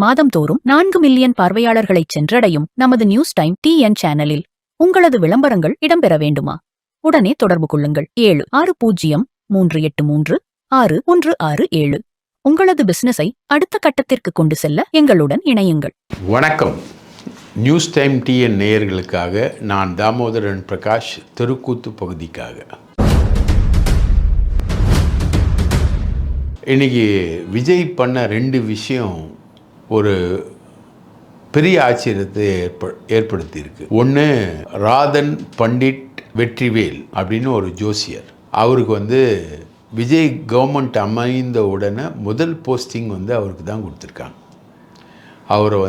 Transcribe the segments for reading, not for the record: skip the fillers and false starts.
மாதம்தோறும் 4 million பார்வையாளர்களை சென்றடையும் நமது நியூஸ் டைம் டிஎன் சேனலில் உங்களது விளம்பரங்கள் இடம்பெற வேண்டுமா? உடனே தொடர்பு கொள்ளுங்கள். 7603836167. உங்களது பிசினஸை அடுத்த கட்டத்திற்கு கொண்டு செல்ல எங்களுடன் இணையுங்கள். வணக்கம். நியூஸ் டைம் டிஎன் நேயர்களுக்காக நான் தாமோதரன் பிரகாஷ், தெருக்கூத்து பகுதிக்காக. இன்னைக்கு விஜய் பண்ண 2 விஷயம் ஒரு பெரிய ஆச்சரியத்தை ஏற்படுத்தியிருக்கு. ஒன்று, ராதன் பண்டிட் வெற்றிவேல் அப்படின்னு ஒரு ஜோசியர். அவருக்கு விஜய் கவர்மெண்ட் அமைந்த உடனே முதல் போஸ்டிங் அவருக்கு தான் கொடுத்துருக்காங்க. அவரை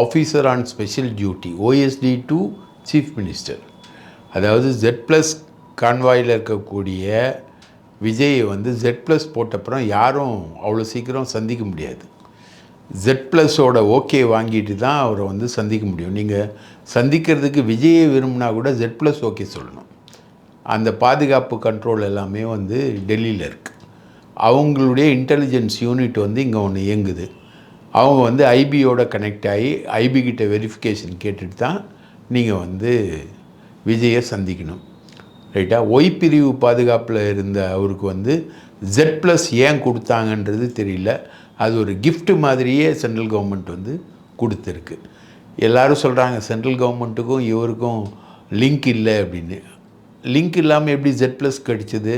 officer on special duty, OSD to chief minister. அதாவது Z+ கான்வாயில் இருக்கக்கூடிய விஜய் Z+ போட்டப்புறம் யாரும் அவ்வளோ சீக்கிரம் சந்திக்க முடியாது. Z+ஓட ஓகே வாங்கிட்டு தான் அவரை சந்திக்க முடியும். நீங்கள் சந்திக்கிறதுக்கு விஜயை விரும்பினா கூட Z+ ஓகே சொல்லணும். அந்த பாதுகாப்பு கண்ட்ரோல் எல்லாமே டெல்லியில் இருக்குது. அவங்களுடைய இன்டெலிஜென்ஸ் யூனிட் இங்கே ஒன்று இயங்குது. அவங்க ஐபியோட கனெக்ட் ஆகி ஐபி கிட்ட வெரிஃபிகேஷன் கேட்டுட்டு தான் நீங்கள் விஜயை சந்திக்கணும். ரைட்டா? ஒய் பிரிவு பாதுகாப்பில் இருந்த அவருக்கு Z+ ஏன் கொடுத்தாங்கன்றது தெரியல. அது ஒரு கிஃப்ட் மாதிரியே சென்ட்ரல் கவர்மெண்ட் கொடுத்துருக்கு. எல்லோரும் சொல்கிறாங்க சென்ட்ரல் கவர்மெண்ட்டுக்கும் இவருக்கும் லிங்க் இல்லை அப்படின்னு. லிங்க் இல்லாமல் எப்படி Z+ கிடைச்சிது?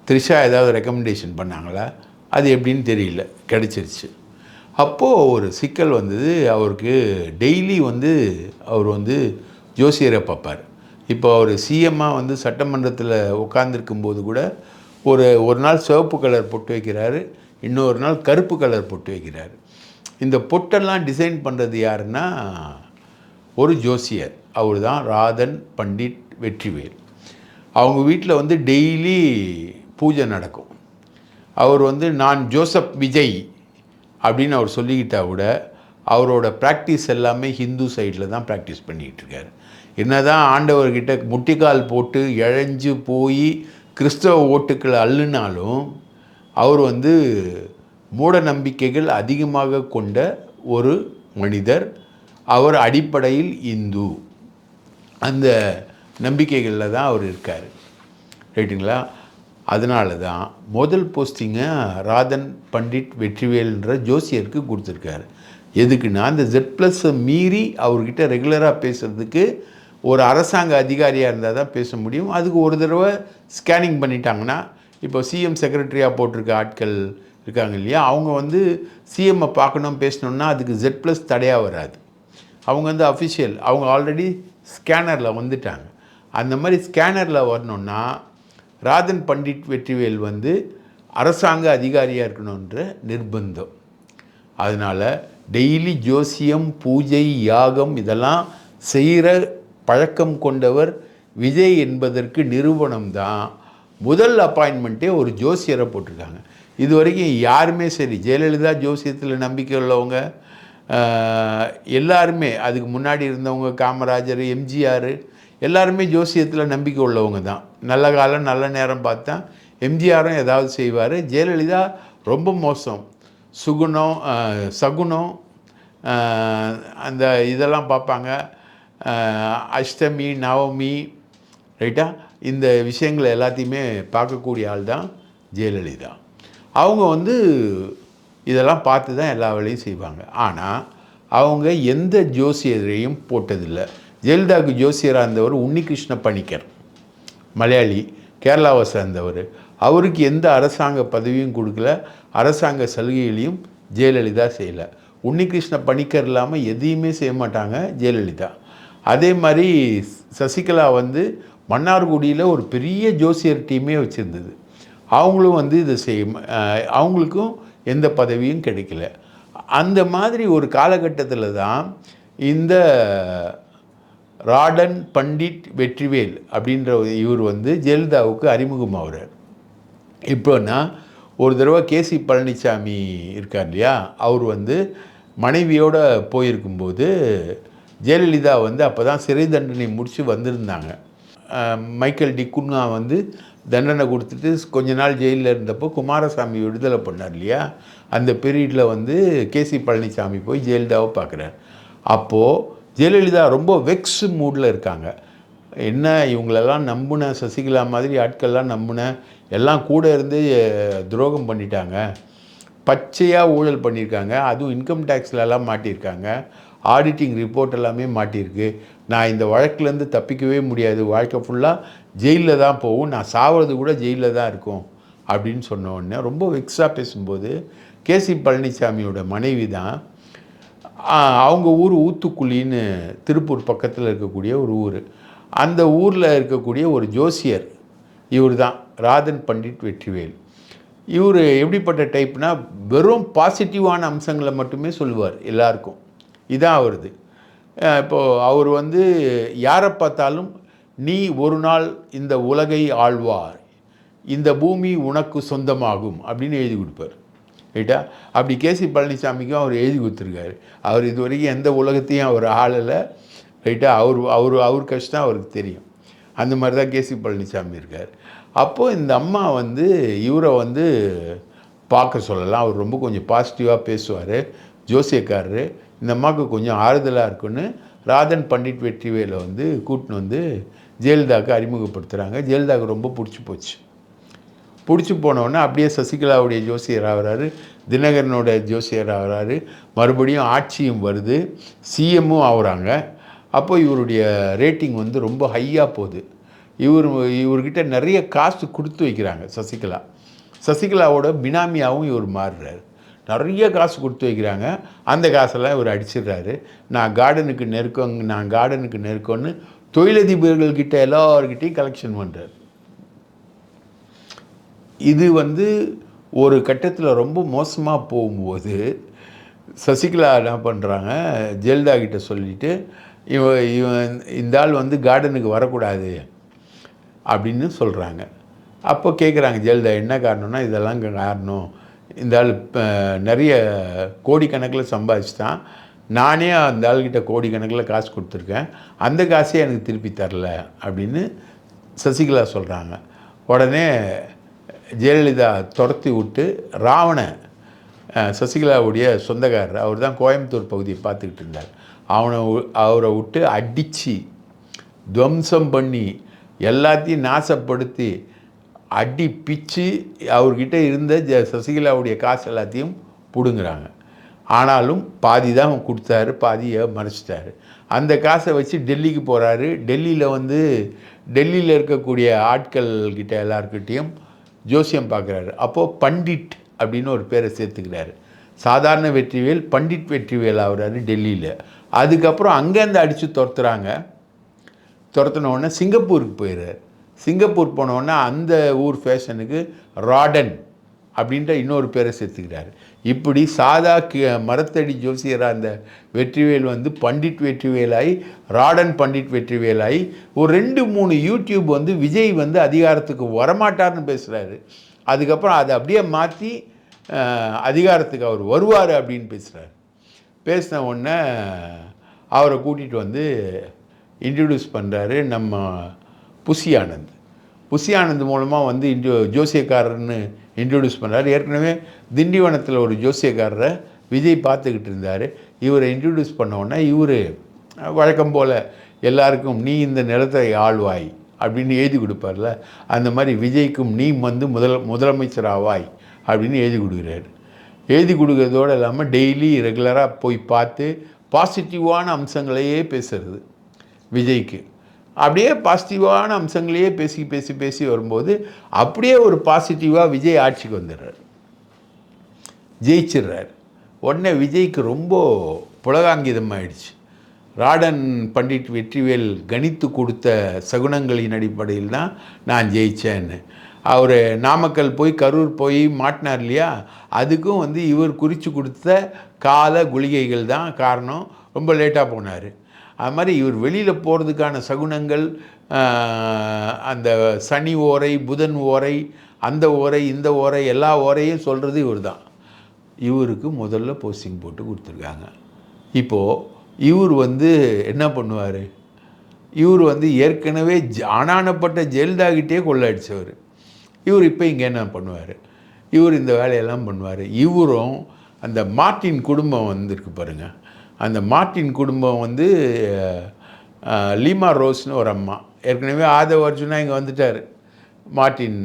த்ரிஷா ஏதாவது ரெக்கமெண்டேஷன் பண்ணாங்களா? அது எப்படின்னு தெரியல, கிடச்சிருச்சு. அப்போது ஒரு சிக்கல் வந்தது. அவருக்கு டெய்லி அவர் ஜோசியரை பார்ப்பார். இப்போ அவர் சிஎம்மாக சட்டமன்றத்தில் உட்காந்துருக்கும்போது கூட ஒரு நாள் சிவப்பு கலர் பொட்டு வைக்கிறாரு, இன்னொரு நாள் கருப்பு கலர் பொட்டு வைக்கிறாரு. இந்த பொட்டெல்லாம் டிசைன் பண்ணுறது யாருன்னா ஒரு ஜோசியர். அவர் தான் ராதன் பண்டிட் வெற்றிவேல். அவங்க வீட்டில் டெய்லி பூஜை நடக்கும். அவர் நான் ஜோசப் விஜய் அப்படின்னு அவர் சொல்லிக்கிட்டா கூட அவரோட ப்ராக்டிஸ் எல்லாமே ஹிந்து சைடில் தான் ப்ராக்டிஸ் பண்ணிக்கிட்டு இருக்காரு. என்ன தான் ஆண்டவர்கிட்ட முட்டிக்கால் போட்டு இழைஞ்சு போய் கிறிஸ்தவ ஓட்டுக்களை அள்ளுனாலும் அவர் மூட நம்பிக்கைகள் அதிகமாக கொண்ட ஒரு மனிதர். அவர் அடிப்படையில் இந்து, அந்த நம்பிக்கைகளில் தான் அவர் இருக்கார். ரைட்டுங்களா? அதனால தான் முதல் போஸ்டிங்கை ராதன் பண்டிட் வெற்றிவேல்ன்ற ஜோசியருக்கு கொடுத்துருக்காரு. எதுக்குன்னா அந்த Z+ மீறி அவர்கிட்ட ரெகுலராக பேசுகிறதுக்கு ஒரு அரசாங்க அதிகாரியாக இருந்தால் தான் பேச முடியும். அதுக்கு ஒரு தடவை ஸ்கேனிங் பண்ணிட்டாங்கன்னா, இப்போ சிஎம் செக்ரட்டரியாக போட்டிருக்க ஆட்கள் இருக்காங்க இல்லையா, அவங்க சிஎம்மை பார்க்கணும் பேசணுன்னா அதுக்கு Z+ தடையாக வராது. அவங்க அஃபிஷியல், அவங்க ஆல்ரெடி ஸ்கேனரில் வந்துட்டாங்க. அந்த மாதிரி ஸ்கேனரில் வரணுன்னா ராதன் பண்டிட் வெற்றிவேல் அரசாங்க அதிகாரியாக இருக்கணுன்ற நிர்பந்தம். அதனால் டெய்லி ஜோசியம், பூஜை, யாகம் இதெல்லாம் செய்கிற பழக்கம் கொண்டவர் விஜய் என்பதற்கு நிரூபணம் தான் முதல் அப்பாயின்மெண்ட்டே ஒரு ஜோசியரை போட்டிருக்காங்க. இது வரைக்கும் யாருமே சரி, ஜெயலலிதா ஜோசியத்தில் நம்பிக்கை உள்ளவங்க எல்லாருமே, அதுக்கு முன்னாடி இருந்தவங்க காமராஜர், எம்ஜிஆர் எல்லாருமே ஜோசியத்தில் நம்பிக்கை உள்ளவங்க தான். நல்ல காலம் நல்ல நேரம் பார்த்தா எம்ஜிஆரும் ஏதாவது செய்வார். ஜெயலலிதா ரொம்ப மோசம். சகுனம் அந்த இதெல்லாம் பார்ப்பாங்க. அஷ்டமி, நவமி, ரைட்டா, இந்த விஷயங்களை எல்லாத்தையுமே பார்க்கக்கூடிய ஆள் தான் ஜெயலலிதா. அவங்க இதெல்லாம் பார்த்து தான் எல்லா வேலையும் செய்வாங்க. ஆனால் அவங்க எந்த ஜோசியரையும் போட்டதில்லை. ஜெயலலிதாவுக்கு ஜோசியராக இருந்தவர் உன்னிகிருஷ்ண பணிக்கர், மலையாளி, கேரளாவை சேர்ந்தவர். அவருக்கு எந்த அரசாங்க பதவியும் கொடுக்கல, அரசாங்க சலுகைகளையும் ஜெயலலிதா செய்யலை. உன்னிகிருஷ்ண பணிக்கர் இல்லாமல் எதையுமே செய்ய மாட்டாங்க ஜெயலலிதா. அதே மாதிரி சசிகலா மன்னார்குடியில் ஒரு பெரிய ஜோசியர் டீமே வச்சுருந்தது. அவங்களும் இதை அவங்களுக்கும் எந்த பதவியும் கிடைக்கல. அந்த மாதிரி ஒரு காலகட்டத்தில் தான் இந்த ராதன் பண்டிட் வெற்றிவேல் அப்படின்ற இவர் ஜெயலலிதாவுக்கு அறிமுகமாகிறார். இப்போன்னா ஒரு தடவை கேசி பழனிசாமி இருக்கார் இல்லையா, அவர் மனைவியோடு போயிருக்கும்போது ஜெயலலிதா அப்போ தான் சிறை தண்டனை முடித்து வந்திருந்தாங்க. மைக்கேல் டி குன்னா தண்டனை கொடுத்துட்டு கொஞ்ச நாள் ஜெயிலில் இருந்தப்போ குமாரசாமி விடுதலை பண்ணார் இல்லையா, அந்த பீரியடில் வந்து கேசி பழனிசாமி போய் ஜெயலலிதாவை பார்க்குறார். அப்போது ஜெயலலிதா ரொம்ப வெக்ஸ் மூடில் இருக்காங்க. என்ன இவங்களெல்லாம் நம்பின, சசிகலா மாதிரி ஆட்கள்லாம் நம்பின, எல்லாம் கூட இருந்து துரோகம் பண்ணிட்டாங்க, பச்சையாக ஊழல் பண்ணியிருக்காங்க, அதுவும் இன்கம் டேக்ஸ்லலாம் மாட்டியிருக்காங்க, ஆடிட்டிங் ரிப்போர்ட் எல்லாமே மாட்டியிருக்கு, நான் இந்த வழக்கிலேருந்து தப்பிக்கவே முடியாது, வாழ்க்கை ஃபுல்லாக ஜெயிலில் தான் போகும், நான் சாவது கூட ஜெயிலில் தான் இருக்கும் அப்படின்னு சொன்ன உடனே ரொம்ப வெக்ஸாக பேசும்போது கேசி பழனிசாமியோட மனைவி தான், அவங்க ஊர் ஊத்துக்குழின்னு திருப்பூர் பக்கத்தில் இருக்கக்கூடிய ஒரு ஊர், அந்த ஊரில் இருக்கக்கூடிய ஒரு ஜோசியர் இவர் தான் ராதன் பண்டிட் வெற்றிவேல். இவர் எப்படிப்பட்ட டைப்னா வெறும் பாசிட்டிவான அம்சங்களை மட்டுமே சொல்லுவார் எல்லாருக்கும், இதான் அவருது. இப்போது அவர் வந்து யாரை பார்த்தாலும் நீ ஒரு நாள் இந்த உலகை ஆழ்வார், இந்த பூமி உனக்கு சொந்தமாகும் அப்படின்னு எழுதி கொடுப்பார். ரைட்டா? அப்படி கேசி பழனிசாமிக்கும் அவர் எழுதி கொடுத்துருக்காரு. அவர் இது வரைக்கும் எந்த உலகத்தையும் அவர் ஆளலை. ரைட்டா? அவர் கஷ்டம் அவருக்கு தெரியும். அந்த மாதிரி தான் கேசி பழனிசாமி இருக்கார். அப்போது இந்த அம்மா வந்து இவரை வந்து பார்க்க சொல்லலாம், அவர் ரொம்ப கொஞ்சம் பாசிட்டிவாக பேசுவார், ஜோசியக்காரரு, இந்த அம்மாவுக்கு கொஞ்சம் ஆறுதலாக இருக்குன்னு ராதன் பண்டிட் வெற்றிவேலை வந்து கூட்டின்னு வந்து ஜெயலலிதாவுக்கு அறிமுகப்படுத்துகிறாங்க. ஜெயலலிதாவுக்கு ரொம்ப பிடிச்சி போனோடனே அப்படியே சசிகலாவுடைய ஜோசியர் ஆகிறாரு, தினகரனோட ஜோசியர் ஆகிறாரு, மறுபடியும் ஆட்சியும் வருது, சிஎம்மும் ஆகுறாங்க. அப்போ இவருடைய ரேட்டிங் வந்து ரொம்ப ஹையாக போகுது. இவர்கிட்ட நிறைய காசு கொடுத்து வைக்கிறாங்க சசிகலாவோட பினாமியாகவும் இவர் மாறுறாரு. நிறைய காசு கொடுத்து வைக்கிறாங்க. அந்த காசெல்லாம் இவர் அடிச்சிடுறாரு. நான் கார்டனுக்கு நெருக்கம்னு தொழிலதிபர்கள்கிட்ட எல்லார்கிட்டையும் கலெக்ஷன் பண்ணுறாரு. இது வந்து ஒரு கட்டத்தில் ரொம்ப மோசமாக போகும்போது சசிகலா என்ன பண்ணுறாங்க, ஜெயலலிதா கிட்ட சொல்லிவிட்டு இவன் இந்த ஆள் வந்து கார்டனுக்கு வரக்கூடாது அப்படின்னு சொல்கிறாங்க. அப்போ கேட்குறாங்க ஜெயலலிதா, என்ன காரணம்னா இதெல்லாம் காரணம், இந்த ஆள் நிறைய கோடிக்கணக்கில் சம்பாதிச்சுட்டான், நானே அந்த ஆள்கிட்ட கோடிக்கணக்கில் காசு கொடுத்துருக்கேன், அந்த காசே எனக்கு திருப்பி தரல அப்படின்னு சசிகலா சொல்கிறாங்க. உடனே ஜெயலலிதா துரத்தி விட்டு சசிகலாவுடைய சொந்தக்காரர், அவர் தான் கோயம்புத்தூர் பகுதியை பார்த்துக்கிட்டு இருந்தார், அவரை விட்டு அடித்து துவம்சம் பண்ணி எல்லாத்தையும் நாசப்படுத்தி அடி பிச்சு அவர்கிட்ட இருந்த சசிகலாவுடைய காசு எல்லாத்தையும் பிடுங்குறாங்க. ஆனாலும் பாதி தான் கொடுத்தாரு, பாதியை மறைச்சிட்டாரு. அந்த காசை வச்சு டெல்லிக்கு போகிறாரு. டெல்லியில் இருக்கக்கூடிய ஆட்கள்கிட்ட எல்லாருக்கிட்டையும் ஜோசியம் பார்க்குறாரு. அப்போது பண்டிட் அப்படின்னு ஒரு பேரை சேர்த்துக்கிறாரு. சாதாரண வெற்றிவேல் பண்டிட் வெற்றிவேல் ஆகிறாரு டெல்லியில். அதுக்கப்புறம் அங்கேருந்து அடித்து துரத்தினோடனே சிங்கப்பூருக்கு போயிடுறார். சிங்கப்பூர் போனோடனே அந்த ஊர் ஃபேஷனுக்கு ராடன் அப்படின்ற இன்னொரு பேரை சேர்த்துக்கிறாரு. இப்படி சாதா மரத்தடி ஜோசியராக அந்த வெற்றிவேல் வந்து பண்டிட் வெற்றிவேலாகி ராடன் பண்டிட் வெற்றிவேலாகி ஒரு 2-3 யூடியூப் வந்து விஜய் வந்து அதிகாரத்துக்கு வரமாட்டார்னு பேசுகிறாரு. அதுக்கப்புறம் அதை அப்படியே மாற்றி அதிகாரத்துக்கு அவர் வருவார் அப்படின்னு பேசின உடனே அவரை கூட்டிகிட்டு வந்து இன்ட்ரடியூஸ் பண்ணுறாரு நம்ம புசி ஆனந்த் மூலமாக வந்து ஜோசியக்காரர்னு இன்ட்ரடியூஸ் பண்ணுறாரு. ஏற்கனவே திண்டிவனத்தில் ஒரு ஜோசியக்காரரை விஜய் பார்த்துக்கிட்டு இருந்தார். இவரை இன்ட்ரடியூஸ் பண்ணோன்னா இவர் வழக்கம் போல் எல்லாருக்கும் நீ இந்த நிலத்தை ஆழ்வாய் அப்படின்னு எழுதி கொடுப்பார்ல, அந்த மாதிரி விஜய்க்கும் நீ வந்து முதலமைச்சராவாய் அப்படின்னு எழுதி கொடுக்குறாரு. எழுதி கொடுக்குறதோடு இல்லாமல் டெய்லி ரெகுலராக போய் பார்த்து பாசிட்டிவான அம்சங்களையே பேசுறது விஜய்க்கு. அப்படியே பாசிட்டிவான அம்சங்களையே பேசி வரும்போது அப்படியே ஒரு பாசிட்டிவாக விஜய் ஆட்சிக்கு வந்துடுறார், ஜெயிச்சிடுறார். உடனே விஜய்க்கு ரொம்ப புலகாங்கிதமாயிடுச்சு. ராடன் பண்டிட் வெற்றிவேல் கணித்து கொடுத்த சகுனங்களின் அடிப்படையில் தான் நான் ஜெயித்தேன்னு. அவர் நாமக்கல் போய் கரூர் போய் மாட்டினார் இல்லையா, அதுக்கும் வந்து இவர் குறித்து கொடுத்த கால குளிகைகள் தான் காரணம். ரொம்ப லேட்டாக போனார். அது மாதிரி இவர் வெளியில் போகிறதுக்கான சகுனங்கள், அந்த சனி ஓரை, புதன் ஓரை, அந்த ஓரை, இந்த ஓரை, எல்லா ஓரையும் சொல்கிறது இவர் தான். இவருக்கு முதல்ல போஸ்டிங் போட்டு கொடுத்துருக்காங்க. இப்போது இவர் வந்து என்ன பண்ணுவார், இவர் வந்து ஏற்கனவே ஆனானப்பட்ட ஜெயலலிதாகிட்டே கொள்ளடிச்சவர். இவர் இப்போ இங்கே என்ன பண்ணுவார், இவர் இந்த வேலையெல்லாம் பண்ணுவார். இவரும் அந்த மார்ட்டின் குடும்பம் வந்துருக்கு பாருங்கள், அந்த மார்ட்டின் குடும்பம் வந்து லீமா ரோஸ்னு ஒரு அம்மா, ஏற்கனவே ஆதவ் அர்ஜுனா இங்கே வந்துட்டார். மார்ட்டின்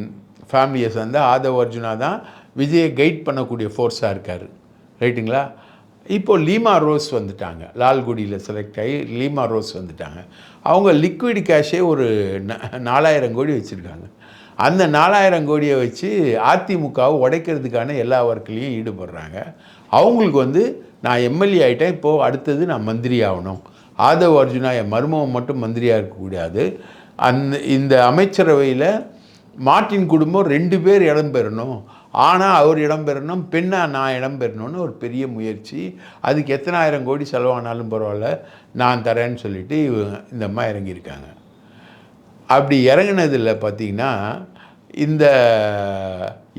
ஃபேமிலியை சேர்ந்த ஆதவ் அர்ஜுனா தான் விஜயை கைட் பண்ணக்கூடிய ஃபோர்ஸாக இருக்கார். ரைட்டுங்களா? இப்போது லீமா ரோஸ் வந்துட்டாங்க, லால்குடியில் செலக்ட் ஆகி லீமா ரோஸ் வந்துட்டாங்க. அவங்க லிக்விட் கேஷே ஒரு 4000 கோடி வச்சுருக்காங்க. அந்த 4000 கோடியை வச்சு அதிமுகவை உடைக்கிறதுக்கான எல்லா ஒர்க்லேயும் ஈடுபடுறாங்க. அவங்களுக்கு வந்து நான் எம்எல்ஏ ஆகிட்டேன், இப்போது அடுத்தது நான் மந்திரி ஆகணும், ஆதவ் அர்ஜுனா என் மருமகன் மட்டும் மந்திரியாக இருக்கக்கூடாது, இந்த அமைச்சரவையில் மார்ட்டின் குடும்பம் 2 பேர் இடம் பெறணும், ஆனால் அவர் இடம் பெறணும், பெண்ணாக நான் இடம் பெறணும்னு ஒரு பெரிய முயற்சி. அதுக்கு எத்தனை ஆயிரம் கோடி செலவானாலும் பரவாயில்ல, நான் தரேன்னு சொல்லிட்டு இந்த அம்மா இறங்கியிருக்காங்க. அப்படி இறங்கினதில் பார்த்திங்கன்னா இந்த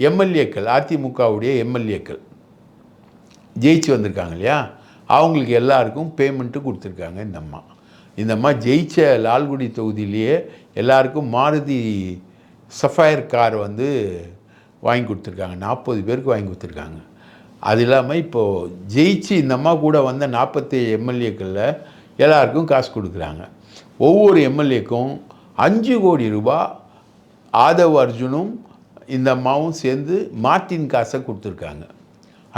எம்எல்ஏக்கள், அதிமுகவுடைய எம்எல்ஏக்கள் ஜெயிச்சு வந்திருக்காங்க இல்லையா, அவங்களுக்கு எல்லாருக்கும் பேமெண்ட்டு கொடுத்துருக்காங்க இந்த அம்மா ஜெயிச்ச லால்குடி தொகுதியிலேயே எல்லாருக்கும் மாருதி சஃபயர் கார் வந்து வாங்கி கொடுத்துருக்காங்க. 40 பேருக்கு வாங்கி கொடுத்துருக்காங்க. அது இல்லாமல் இப்போது ஜெயிச்சு இந்த அம்மா கூட வந்த 47 எம்எல்ஏக்களில் எல்லாருக்கும் காசு கொடுக்குறாங்க. ஒவ்வொரு எம்எல்ஏக்கும் 5 கோடி ரூபாய் ஆதவ் அர்ஜுனும் இந்த அம்மாவும் சேர்ந்து மார்ட்டின் காசை கொடுத்துருக்காங்க.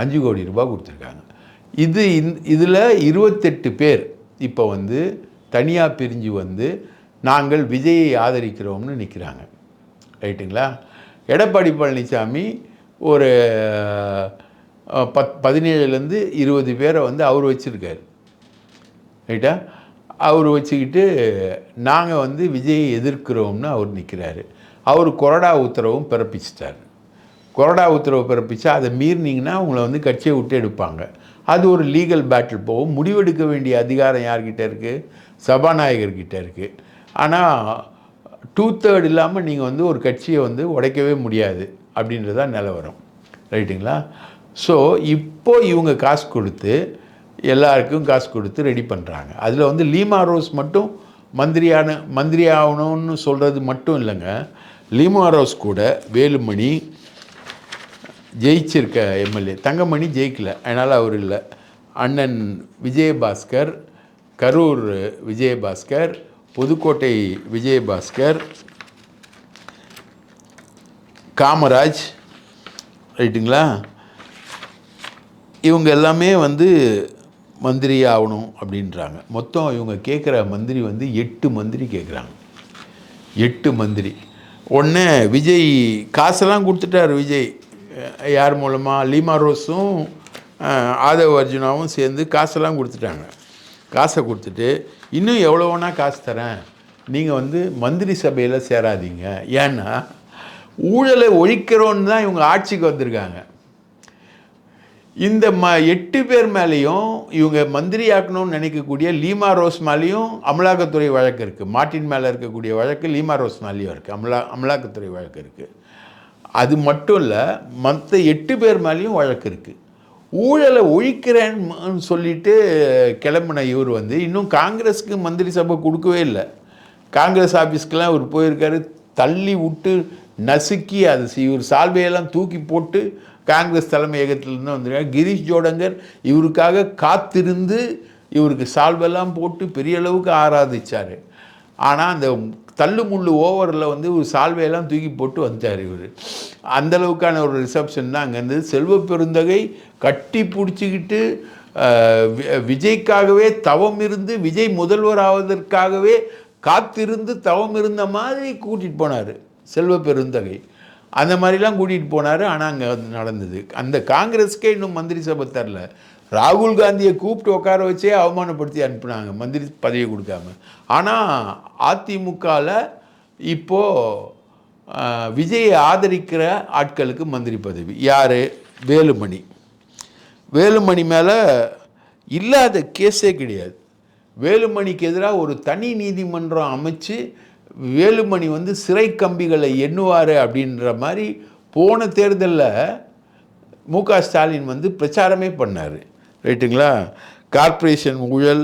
5 கோடி ரூபாய் கொடுத்துருக்காங்க. இதில் 28 பேர் இப்போ வந்து தனியாக பிரிஞ்சு வந்து நாங்கள் விஜயை ஆதரிக்கிறோம்னு நிற்கிறாங்க. ரைட்டுங்களா? எடப்பாடி பழனிசாமி ஒரு 17லேருந்து 20 பேரை வந்து அவர் வச்சுருக்காரு. ரைட்டா? அவர் வச்சுக்கிட்டு நாங்கள் வந்து விஜயை எதிர்க்கிறோம்னு அவர் நிற்கிறாரு. அவர் கொறடா உத்தரவும் பிறப்பிச்சிட்டார். கொறடா உத்தரவு பிறப்பிச்சா அதை மீறினீங்கன்னா உங்களை வந்து கட்சியை விட்டு எடுப்பாங்க. அது ஒரு லீகல் பேட்டில் போகும். முடிவெடுக்க வேண்டிய அதிகாரம் யார்கிட்ட இருக்குது? சபாநாயகர்கிட்ட இருக்குது. ஆனால் 2/3 இல்லாமல் நீங்கள் வந்து ஒரு கட்சியை வந்து உடைக்கவே முடியாது அப்படின்றதான் நிலவரம். ரைட்டுங்களா? ஸோ இப்போது இவங்க காசு கொடுத்து எல்லாருக்கும் காசு கொடுத்து ரெடி பண்ணுறாங்க. அதில் வந்து லீமா ரோஸ் மட்டும் மந்திரி ஆகணும்னு சொல்கிறது மட்டும் இல்லைங்க. லீமா ரோஸ் கூட வேலுமணி ஜெயிச்சிருக்க எம்எல்ஏ, தங்கமணி ஜெயிக்கலை, அதனால் அவர் இல்லை, அண்ணன் விஜயபாஸ்கர், கரூர் விஜயபாஸ்கர், புதுக்கோட்டை விஜயபாஸ்கர், காமராஜ், ரைட்டுங்களா, இவங்க எல்லாமே வந்து மந்திரி ஆகணும் அப்படின்றாங்க. மொத்தம் இவங்க கேட்குற மந்திரி வந்து 8 மந்திரி கேட்குறாங்க. 8 மந்திரி. ஒன்று விஜய் காசெல்லாம் கொடுத்துட்டார். விஜய் யார் மூலமாக? லீமா ரோஸும் ஆதவ் அர்ஜுனாவும் சேர்ந்து காசெல்லாம் கொடுத்துட்டாங்க. காசை கொடுத்துட்டு இன்னும் எவ்வளோ வேணா காசு தரேன், நீங்கள் வந்து மந்திரி சபையில் சேராதீங்க, ஏன்னா ஊழலை ஒழிக்கிறோன்னு தான் இவங்க ஆட்சிக்கு வந்திருக்காங்க. இந்த 8 பேர் மேலேயும் இவங்க மந்திரி ஆக்கணும்னு நினைக்கக்கூடிய லீமா ரோஸ் மேலேயும் அமலாக்கத்துறை வழக்கு இருக்குது. மார்ட்டின் மேலே இருக்கக்கூடிய வழக்கு லீமா ரோஸ் மேலேயும் இருக்குது, அமலாக்கத்துறை வழக்கு இருக்குது. அது மட்டும் இல்லை, மற்ற 8 பேர் மேலேயும் வழக்கு இருக்குது. ஊழலை ஒழிக்கிறேன்னு சொல்லிட்டு கிளம்பின இவர் வந்து இன்னும் காங்கிரஸுக்கு மந்திரி சபை கொடுக்கவே இல்லை. காங்கிரஸ் ஆஃபீஸ்க்கெலாம் இவர் போயிருக்காரு, தள்ளி விட்டு நசுக்கி அது இவர் சால்வையெல்லாம் தூக்கி போட்டு காங்கிரஸ் தலைமையகத்திலேருந்து வந்திருக்காரு. கிரீஷ் ஜோடங்கர் இவருக்காக காத்திருந்து இவருக்கு சால்வெல்லாம் போட்டு பெரிய அளவுக்கு ஆராதிச்சார். ஆனால் அந்த தள்ளு முள்ளு ஓவரில் வந்து ஒரு சால்வையெல்லாம் தூக்கி போட்டு வந்துட்டார் இவர். அந்தளவுக்கான ஒரு ரிசப்ஷன் தான் அங்கே இருந்தது. செல்வ பெருந்தகை கட்டி பிடிச்சிக்கிட்டு விஜய்க்காகவே தவம் இருந்து, விஜய் முதல்வர் ஆவதற்காகவே காத்திருந்து தவம் இருந்த மாதிரி கூட்டிகிட்டு போனார் செல்வ பெருந்தகை. அந்த மாதிரிலாம் கூட்டிகிட்டு போனார். ஆனால் அங்கே நடந்தது. அந்த காங்கிரஸுக்கே இன்னும் மந்திரி சபை தரல. ராகுல் காந்தியை கூப்பிட்டு உட்கார வச்சே அவமானப்படுத்தி அனுப்புனாங்க, மந்திரி பதவியை கொடுக்காம. ஆனால் அதிமுகவில் இப்போது விஜயை ஆதரிக்கிற ஆட்களுக்கு மந்திரி பதவி. யார்? வேலுமணி. வேலுமணி மேலே இல்லாத கேஸே கிடையாது. வேலுமணிக்கு எதிராக ஒரு தனி நீதிமன்றம் அமைச்சு வேலுமணி வந்து சிறை கம்பிகளை எண்ணுவார் அப்படின்ற மாதிரி போன தேர்தலில் மு.க. ஸ்டாலின் வந்து பிரச்சாரமே பண்ணார். ரைட்டுங்களா? கார்ப்பரேஷன் ஊழல்,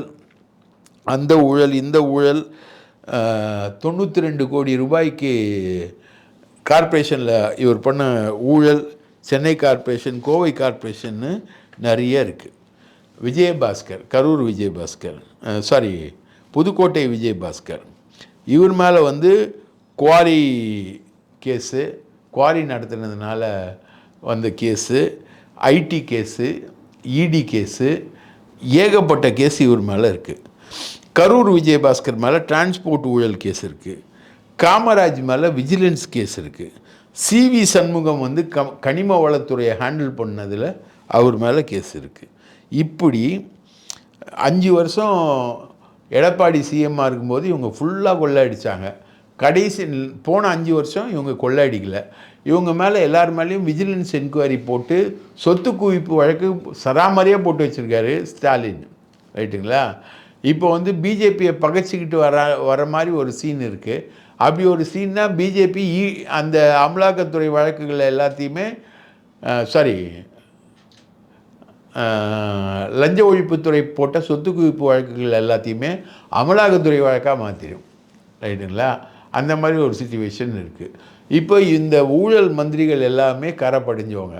அந்த ஊழல், இந்த ஊழல், 92 கோடி ரூபாய்க்கு கார்ப்பரேஷனில் இவர் பண்ண ஊழல் சென்னை கார்ப்பரேஷன், கோவை கார்ப்பரேஷன்னு நிறைய இருக்குது. விஜயபாஸ்கர், கரூர் விஜயபாஸ்கர், புதுக்கோட்டை விஜயபாஸ்கர், இவர் மேலே வந்து குவாரி கேஸு, குவாரி நடத்துனதுனால வந்த கேஸு, ஐடி கேஸு, இடி கேஸு, ஏகப்பட்ட கேஸ் இவர் மேலே இருக்குது. கரூர் விஜயபாஸ்கர் மேலே டிரான்ஸ்போர்ட் ஊழல் கேஸ் இருக்குது. காமராஜ் மேலே விஜிலன்ஸ் கேஸ் இருக்குது. சிவி சண்முகம் வந்து கனிம வளத்துறையை ஹேண்டில் பண்ணதில் அவர் மேலே கேஸ் இருக்குது. இப்படி 5 வருஷம் எடப்பாடி சிஎம்மாக இருக்கும்போது இவங்க ஃபுல்லாக கொள்ளடிச்சாங்க. கடைசி போன 5 வருஷம் இவங்க கொள்ளடிக்கலை. இவங்க மேலே எல்லார் மேலேயும் விஜிலன்ஸ் என்கொயரி போட்டு சொத்து குவிப்பு வழக்கு சராமரியாக போட்டு வச்சுருக்காரு ஸ்டாலின். ரைட்டுங்களா? இப்போ வந்து பிஜேபியை பகைச்சிக்கிட்டு வர மாதிரி ஒரு சீன் இருக்குது. அப்படி ஒரு சீன்னா பிஜேபி அந்த அமலாக்கத்துறை வழக்குகள் எல்லாத்தையுமே லஞ்ச ஒழிப்புத்துறை போட்ட சொத்து குவிப்பு வழக்குகள் எல்லாத்தையுமே அமலாக்கத்துறை வழக்காக மாற்றிடும். ரைட்டுங்களா? அந்த மாதிரி ஒரு சிச்சுவேஷன் இருக்குது. இப்போ இந்த ஊழல் மந்திரிகள் எல்லாமே கரை படிஞ்சவங்க.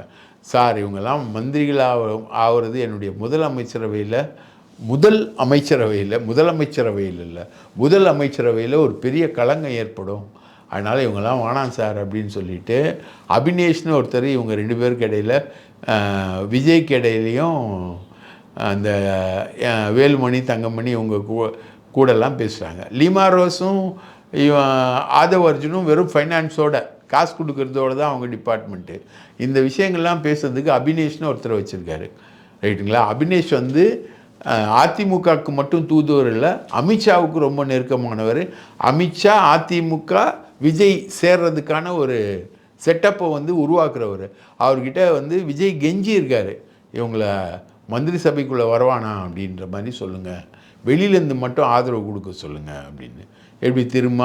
சார், இவங்கெல்லாம் மந்திரிகள் ஆகிறது என்னுடைய முதல் அமைச்சரவையில் ஒரு பெரிய களங்கம் ஏற்படும். அதனால் இவங்கெல்லாம் வேணாம் சார் அப்படின்னு சொல்லிட்டு அபினேஷ்னு ஒருத்தர், இவங்க 2 பேருக்கு இடையில், விஜய்க்கு இடையிலையும் அந்த வேலுமணி, தங்கமணி இவங்க கூடலாம் பேசுகிறாங்க. லீமா ரோஸும் ஆதவ் அர்ஜுனும் வெறும் ஃபைனான்ஸோட, காசு கொடுக்கறதோடு தான் அவங்க டிபார்ட்மெண்ட்டு. இந்த விஷயங்கள்லாம் பேசுறதுக்கு அபினேஷ்னு ஒருத்தர் வச்சுருக்காரு. ரைட்டுங்களா? அபினேஷ் வந்து அதிமுகவுக்கு மட்டும் தூதுவர் இல்லை, அமித்ஷாவுக்கு ரொம்ப நெருக்கமானவர். அமித்ஷா, அதிமுக, விஜய் சேர்றதுக்கான ஒரு செட்டப்பை வந்து உருவாக்குறவர். அவர்கிட்ட வந்து விஜய் கெஞ்சி இருக்கார், இவங்கள மந்திரி சபைக்குள்ளே வருவானா அப்படின்ற மாதிரி சொல்லுங்கள், வெளியிலேருந்து மட்டும் ஆதரவு கொடுக்க சொல்லுங்கள் அப்படின்னு. எப்படி திரும்ப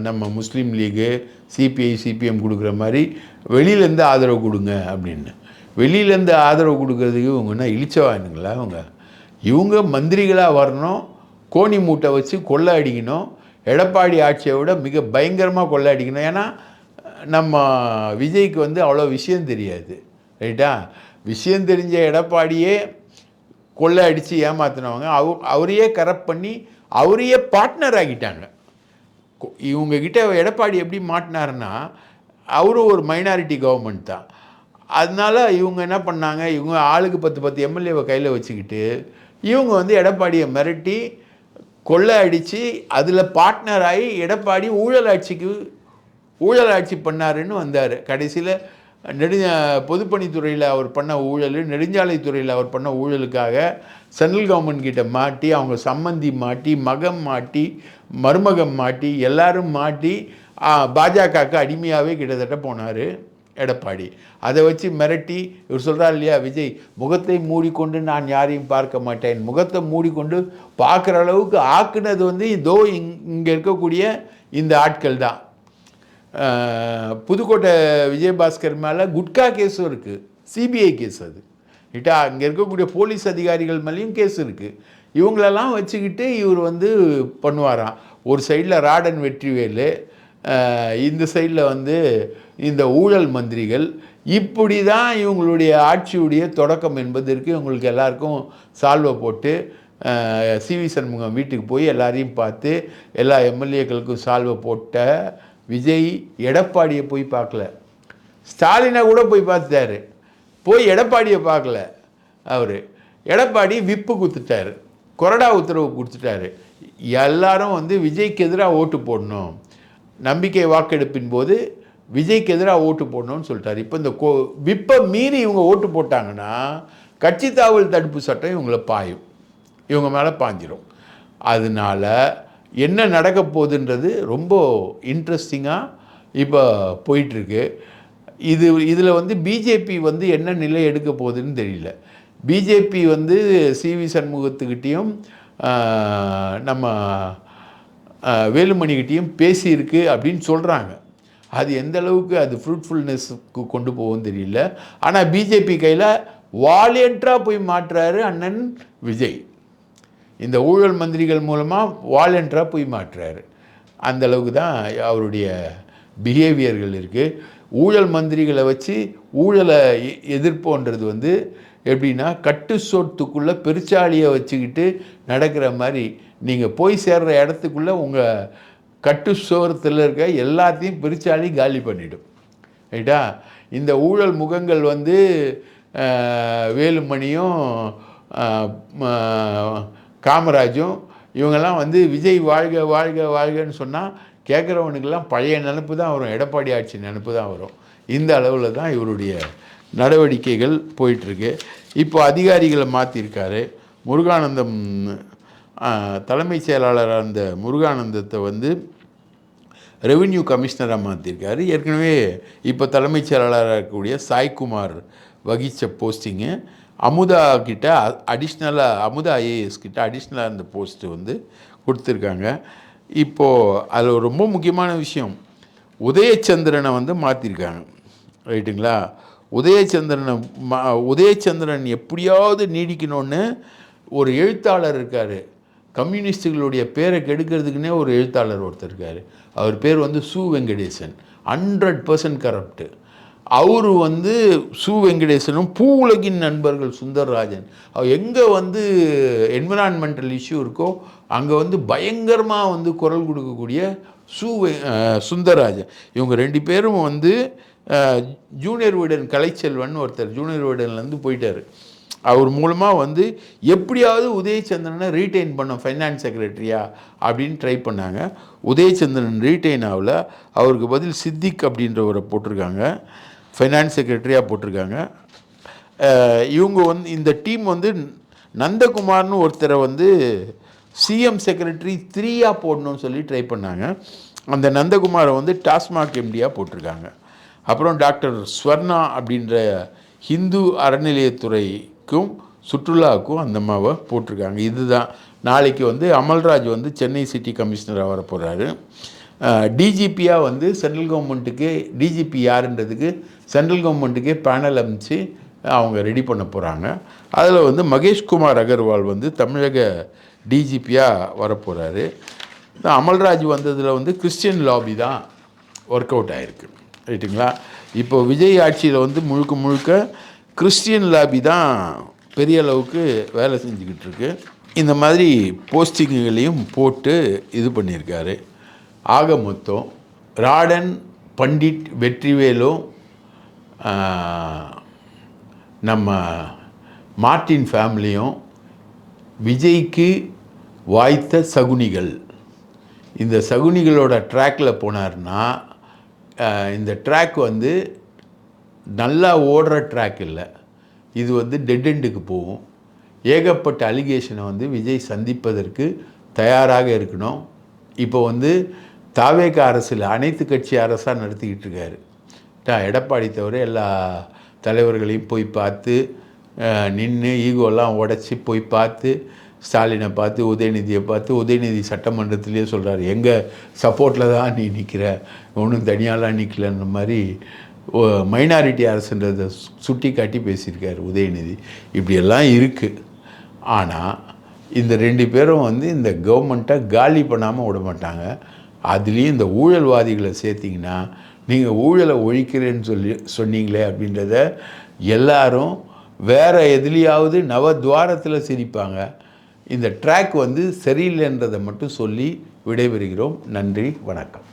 நம்ம முஸ்லீம் லீகு, சிபிஐ, சிபிஎம் கொடுக்குற மாதிரி வெளியிலேருந்து ஆதரவு கொடுங்க அப்படின்னு. வெளியிலேருந்து ஆதரவு கொடுக்கறதுக்கு இவங்கன்னா இழிச்சவானுங்களா? இவங்க மந்திரிகளாக வரணும், கோணி மூட்டை வச்சு கொள்ளை அடிக்கணும், எடப்பாடி ஆட்சியை விட மிக பயங்கரமாக கொள்ளை அடிக்கணும். ஏன்னா நம்ம விஜய்க்கு வந்து அவ்வளோ விஷயம் தெரியாது. ரைட்டா? விஷயம் தெரிஞ்ச எடப்பாடியே கொள்ளை அடித்து ஏமாத்தினவங்க, அவரையே கரப்ட் பண்ணி அவரையே பார்ட்னர் ஆகிட்டாங்க. இவங்ககிட்ட எடப்பாடி எப்படி மாட்டினாருன்னா, அவரும் ஒரு மைனாரிட்டி கவர்மெண்ட் தான். அதனால் இவங்க என்ன பண்ணாங்க, இவங்க ஆளுக்கு 10 எம்எல்ஏவை கையில் வச்சுக்கிட்டு இவங்க வந்து எடப்பாடியை மிரட்டி கொள்ளை அடித்து அதில் பார்ட்னர் ஆகி எடப்பாடி ஊழல் ஆட்சி பண்ணாருன்னு வந்தார். கடைசியில் பொதுப்பணித்துறையில் அவர் பண்ண ஊழல், நெடுஞ்சாலைத்துறையில் அவர் பண்ண ஊழலுக்காக சென்ட்ரல் கவர்மெண்ட் கிட்ட மாட்டி, அவங்க சம்மந்தி மாட்டி, மகம் மாட்டி, மருமகம் மாட்டி, எல்லாரும் மாட்டி பாஜகவுக்கு அடிமையாகவே கிட்டத்தட்ட போனார் எடப்பாடி. அதை வச்சு மிரட்டி இவர் சொல்கிறார் இல்லையா, விஜய் முகத்தை மூடிக்கொண்டு நான் யாரையும் பார்க்க மாட்டேன், முகத்தை மூடிக்கொண்டு பார்க்குற அளவுக்கு ஆக்குனது வந்து இங்கே இருக்கக்கூடிய இந்த ஆட்கள் தான். புதுக்கோட்டை விஜயபாஸ்கர் மேலே குட்கா கேஸும் இருக்குது, சிபிஐ கேஸ். அது கிட்டா அங்கே இருக்கக்கூடிய போலீஸ் அதிகாரிகள் மேலேயும் கேஸ் இருக்குது. இவங்களெல்லாம் வச்சுக்கிட்டு இவர் வந்து பண்ணுவாராம். ஒரு சைடில் ராடன் வெற்றிவேலு, இந்த சைடில் வந்து இந்த ஊழல் மந்திரிகள். இப்படி தான் இவங்களுடைய ஆட்சியுடைய தொடக்கம் என்பதற்கு இவங்களுக்கு எல்லாருக்கும் சால்வை போட்டு சிவி சண்முகம் வீட்டுக்கு போய் எல்லாரையும் பார்த்து எல்லா எம்எல்ஏக்களுக்கும் சால்வை போட்ட விஜய் எடப்பாடியை போய் பார்க்கல, ஸ்டாலினை கூட போய் பார்த்துட்டாரு, போய் எடப்பாடியை பார்க்கல. அவர் எடப்பாடி விப்பு கொடுத்துட்டாரு, கொறடா உத்தரவு கொடுத்துட்டாரு. எல்லாரும் வந்து விஜய்க்கு எதிராக ஓட்டு போடணும், நம்பிக்கை வாக்கெடுப்பின் போது விஜய்க்கு எதிராக ஓட்டு போடணும்னு சொல்லிட்டாரு. இப்போ இந்த விப்பை மீறி இவங்க ஓட்டு போட்டாங்கன்னா கட்சி தாவல் தடுப்பு சட்டம் இவங்க மேலே பாஞ்சிரும். அதனால என்ன நடக்க போகுதுன்றது ரொம்ப இன்ட்ரெஸ்டிங்காக இப்போ போயிட்டுருக்கு. இதில் வந்து பிஜேபி வந்து என்ன நிலை எடுக்க போகுதுன்னு தெரியல. பிஜேபி வந்து சிவி சண்முகத்துக்கிட்டேயும் நம்ம வேலுமணிக்கிட்டேயும் பேசியிருக்கு அப்படின்னு சொல்கிறாங்க. அது எந்த அளவுக்கு அது ஃப்ரூட்ஃபுல்னஸ்க்கு கொண்டு போகும்னு தெரியல. ஆனால் பிஜேபி கையில் வாலண்டியராக போய் மாற்றுறாரு அண்ணன் விஜய். இந்த ஊழல் மந்திரிகள் மூலமாக வாலண்டியராக போய் மாற்றுறாரு. அந்தளவுக்கு தான் அவருடைய பிஹேவியர்கள் இருக்குது. ஊழல் மந்திரிகளை வச்சு ஊழலை எதிர்ப்போன்றது வந்து எப்படின்னா கட்டு சோத்துக்குள்ளே பெருச்சாளியை வச்சுக்கிட்டு நடக்கிற மாதிரி நீங்கள் போய் சேர்கிற இடத்துக்குள்ளே உங்கள் கட்டு சோரத்தில் இருக்க எல்லாத்தையும் பெருச்சாளி காலி பண்ணிடும். ரைட்டா? இந்த ஊழல் முகங்கள் வந்து வேலுமணியும் காமராஜும் இவங்கெல்லாம் வந்து விஜய் வாழ்க வாழ்க வாழ்கன்னு சொன்னால் கேட்குறவனுக்கெல்லாம் பழைய நினப்பு தான் வரும், எடப்பாடி ஆட்சி நினப்பு தான் வரும். இந்த அளவில் தான் இவருடைய நடவடிக்கைகள் போயிட்டுருக்கு. இப்போ அதிகாரிகளை மாற்றிருக்காரு. முருகானந்தம் தலைமைச் செயலாளராக இருந்த முருகானந்தத்தை வந்து ரெவென்யூ கமிஷனராக மாற்றிருக்காரு. ஏற்கனவே இப்போ தலைமைச் செயலாளராக இருக்கக்கூடிய சாய்குமார் வகித்த போஸ்டிங்கு அமுதா கிட்ட அடிஷ்னலாக அமுதா ஐஏஎஸ் கிட்ட அடிஷ்னலாக அந்த போஸ்ட்டு வந்து கொடுத்துருக்காங்க. இப்போது அதில் ரொம்ப முக்கியமான விஷயம், உதயச்சந்திரனை வந்து மாற்றிருக்காங்க. ரைட்டுங்களா? உதயச்சந்திரன் எப்படியாவது நீடிக்கணும்னு ஒரு எழுத்தாளர் இருக்கார். கம்யூனிஸ்டுகளுடைய பேரை கெடுக்கிறதுக்குன்னே ஒரு எழுத்தாளர் ஒருத்தர் இருக்கார். அவர் பேர் வந்து சு வெங்கடேசன். 100% கரப்டு. அவர் வந்து சு வெங்கடேசனும் பூவுலகின் நண்பர்கள் சுந்தர்ராஜன், அவர் எங்கே வந்து என்விரான்மெண்டல் இஷ்யூ இருக்கோ அங்கே வந்து பயங்கரமாக வந்து குரல் கொடுக்கக்கூடிய சுந்தர்ராஜன். இவங்க 2 பேரும் வந்து ஜூனியர் வீடன் கலைச்செல்வன் ஒருத்தர் ஜூனியர் வீடன்லேருந்து போயிட்டார். அவர் மூலமாக வந்து எப்படியாவது உதயச்சந்திரனை ரீட்டைன் பண்ண ஃபைனான்ஸ் செக்ரட்டரியா அப்படின்னு ட்ரை பண்ணாங்க. உதயச்சந்திரன் ரீட்டைன் ஆகல. அவருக்கு பதில் சித்திக் அப்படின்றவரை போட்டிருக்காங்க, ஃபைனான்ஸ் செக்ரட்டரியாக போட்டிருக்காங்க. இவங்க வந்து இந்த டீம் வந்து நந்தகுமார்னு ஒருத்தரை வந்து சிஎம் செக்ரட்டரி 3யாக போடணும்னு சொல்லி ட்ரை பண்ணாங்க. அந்த நந்தகுமாரை வந்து டாஸ்மாக் எம்டியாக போட்டிருக்காங்க. அப்புறம் டாக்டர் ஸ்வர்ணா அப்படின்ற ஹிந்து அறநிலையத்துறைக்கும் சுற்றுலாவுக்கும் அந்த அம்மாவை போட்டிருக்காங்க. இதுதான் நாளைக்கு வந்து அமல்ராஜ் வந்து சென்னை சிட்டி கமிஷனராக வர போகிறாரு. டிஜிபியாக வந்து சென்ட்ரல் கவர்மெண்ட்டுக்கு டிஜிபி யாருன்றதுக்கு சென்ட்ரல் கவர்மெண்ட்டுக்கே பேனல் அமைச்சு அவங்க ரெடி பண்ண போகிறாங்க. அதில் வந்து மகேஷ்குமார் அகர்வால் வந்து தமிழக டிஜிபியாக வரப்போகிறாரு. அமல்ராஜ் வந்ததில் வந்து கிறிஸ்டியன் லாபி தான் ஒர்க் அவுட் ஆகிருக்கு. ரைட்டுங்களா? இப்போ விஜய் ஆட்சியில் வந்து முழுக்க முழுக்க கிறிஸ்டியன் லாபி தான் பெரிய அளவுக்கு வேலை செஞ்சுக்கிட்டு இருக்கு. இந்த மாதிரி போஸ்டிங்குகளையும் போட்டு இது பண்ணியிருக்காரு. ஆக மொத்தம் ராடன் பண்டிட் வெற்றிவேலும் நம்ம மார்ட்டின் ஃபேமிலியும் விஜய்க்கு வாய்த்த சகுனிகள். இந்த சகுனிகளோட ட்ராக்கில் போனார்னா இந்த ட்ராக் வந்து நல்லா ஓடுற ட்ராக் இல்லை, இது வந்து டெட் எண்டுக்கு போகும். ஏகப்பட்ட அலிகேஷனை வந்து விஜய் சந்திப்பதற்கு தயாராக இருக்கணும். இப்போ வந்து தாவேக அரசில் அனைத்து கட்சி அரசாக நடத்திக்கிட்டு இருக்காரு. எடப்பாடி தவிர எல்லா தலைவர்களையும் போய் பார்த்து நின்று ஈகோலாம் உடச்சி போய் பார்த்து ஸ்டாலினை பார்த்து உதயநிதியை பார்த்து உதயநிதி சட்டமன்றத்திலே சொல்கிறார், எங்கள் சப்போர்ட்டில் தான் நீ நிற்கிற, ஒன்றும் தனியாலாம் நிற்கலன்ற மாதிரி மைனாரிட்டி அரசுன்றதை சுட்டி காட்டி பேசியிருக்கார் உதயநிதி. இப்படியெல்லாம் இருக்குது. ஆனால் இந்த 2 பேரும் வந்து இந்த கவர்மெண்ட்டை காலி பண்ணாமல் விட மாட்டாங்க. அதுலேயும் இந்த ஊழல்வாதிகளை சேர்த்திங்கன்னா நீங்கள் ஊழலை ஒழிக்கிறேன்னு சொன்னீங்களே அப்படின்றத எல்லாரும் வேறு எதுலேயாவது நவத்வாரத்தில் சிரிப்பாங்க. இந்த ட்ராக் வந்து சரியில்லைன்றதை மட்டும் சொல்லி விடைபெறுகிறோம். நன்றி, வணக்கம்.